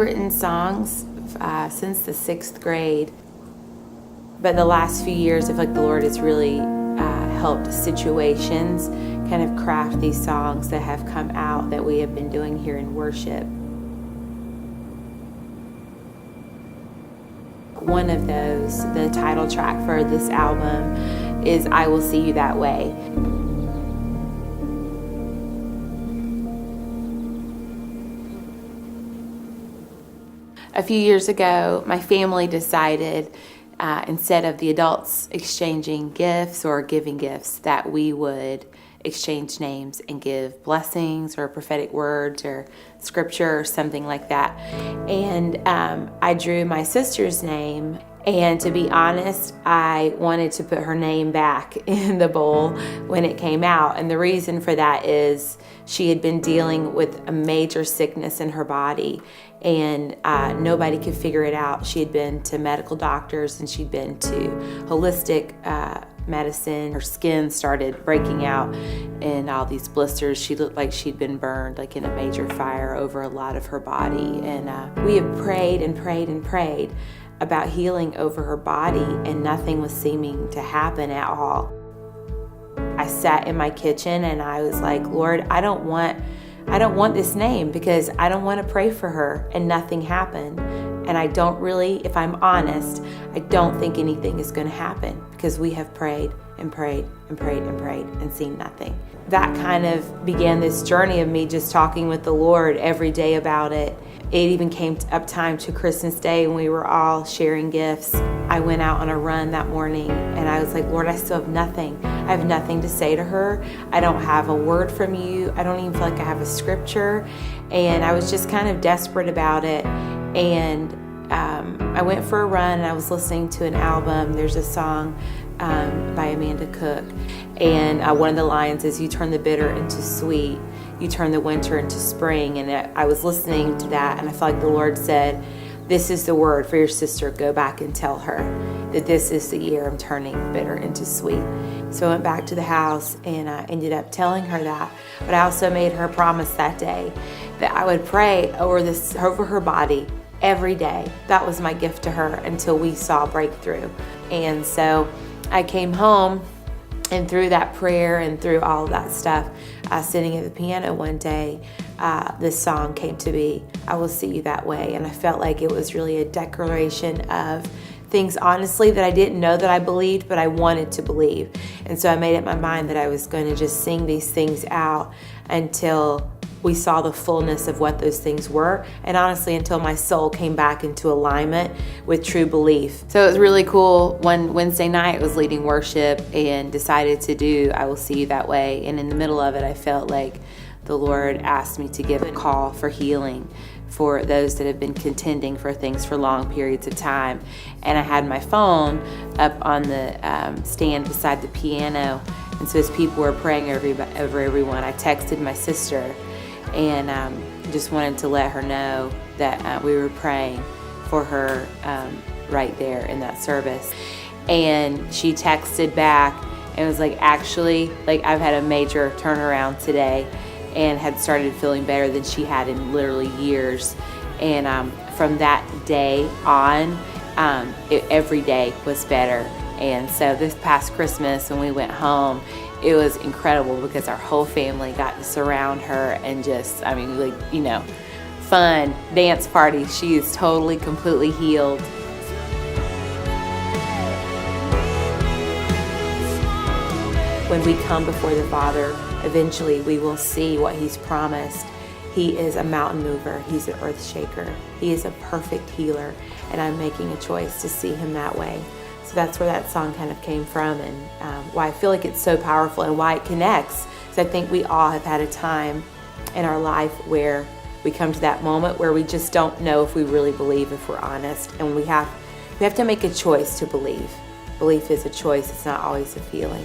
written songs since the 6th grade, but the last few years I feel like the Lord has really helped situations kind of craft these songs that have come out that we have been doing here in worship. One of those, the title track for this album, is I Will See You That Way. A few years ago, my family decided instead of the adults exchanging gifts or giving gifts, that we would exchange names and give blessings or prophetic words or scripture or something like that. And I drew my sister's name, and to be honest, I wanted to put her name back in the bowl when it came out. And the reason for that is she had been dealing with a major sickness in her body, and nobody could figure it out. She had been to medical doctors and she'd been to holistic medicine. Her skin started breaking out and all these blisters. She looked like she'd been burned like in a major fire over a lot of her body. And we have prayed and prayed and prayed about healing over her body, and nothing was seeming to happen at all. I sat in my kitchen and I was like, Lord, I don't want this name, because I don't want to pray for her and nothing happened. And I don't really, if I'm honest, I don't think anything is going to happen, because we have prayed and prayed and prayed and prayed and seen nothing. That kind of began this journey of me just talking with the Lord every day about it. It even came up time to Christmas Day when we were all sharing gifts. I went out on a run that morning and I was like, Lord, I still have nothing. I have nothing to say to her. I don't have a word from you. I don't even feel like I have a scripture. And I was just kind of desperate about it. And I went for a run and I was listening to an album. There's a song by Amanda Cook. And one of the lines is, you turn the bitter into sweet. You turn the winter into spring. And I was listening to that, and I felt like the Lord said, this is the word for your sister. Go back and tell her that this is the year I'm turning bitter into sweet. So I went back to the house and I ended up telling her that. But I also made her a promise that day that I would pray over her body every day. That was my gift to her until we saw breakthrough. And so I came home, and through that prayer and through all of that stuff, sitting at the piano one day, this song came to be, I Will See You That Way. And I felt like it was really a declaration of things, honestly, that I didn't know that I believed, but I wanted to believe. And so I made up my mind that I was going to just sing these things out until we saw the fullness of what those things were, and honestly until my soul came back into alignment with true belief. So it was really cool. One Wednesday night I was leading worship and decided to do I Will See You That Way, and in the middle of it I felt like the Lord asked me to give a call for healing for those that have been contending for things for long periods of time. And I had my phone up on the stand beside the piano, and so as people were praying over everyone, I texted my sister and just wanted to let her know that we were praying for her right there in that service. And she texted back and was like, actually, like, I've had a major turnaround today and had started feeling better than she had in literally years. And from that day on, every day was better. And so this past Christmas when we went home, it was incredible because our whole family got to surround her and just, I mean, like, you know, fun dance party. She is totally, completely healed. When we come before the Father, eventually we will see what He's promised. He is a mountain mover. He's an earth shaker. He is a perfect healer. And I'm making a choice to see Him that way. So that's where that song kind of came from, and why I feel like it's so powerful and why it connects. So I think we all have had a time in our life where we come to that moment where we just don't know if we really believe, if we're honest. And we have to make a choice to believe. Belief is a choice. It's not always a feeling.